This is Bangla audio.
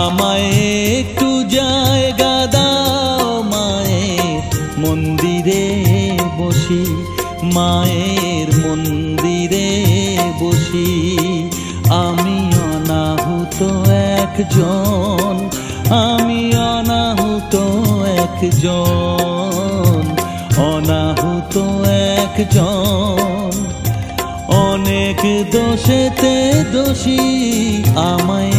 আমায় একটু জায়গা দাও মায়ের মন্দিরে বসি, মায়ের মন্দিরে বসি। আমি অনাহুত একজন, আমি অনাহুত একজন, অনাহুত একজন। অনেক দোষেতে দোষী আমায়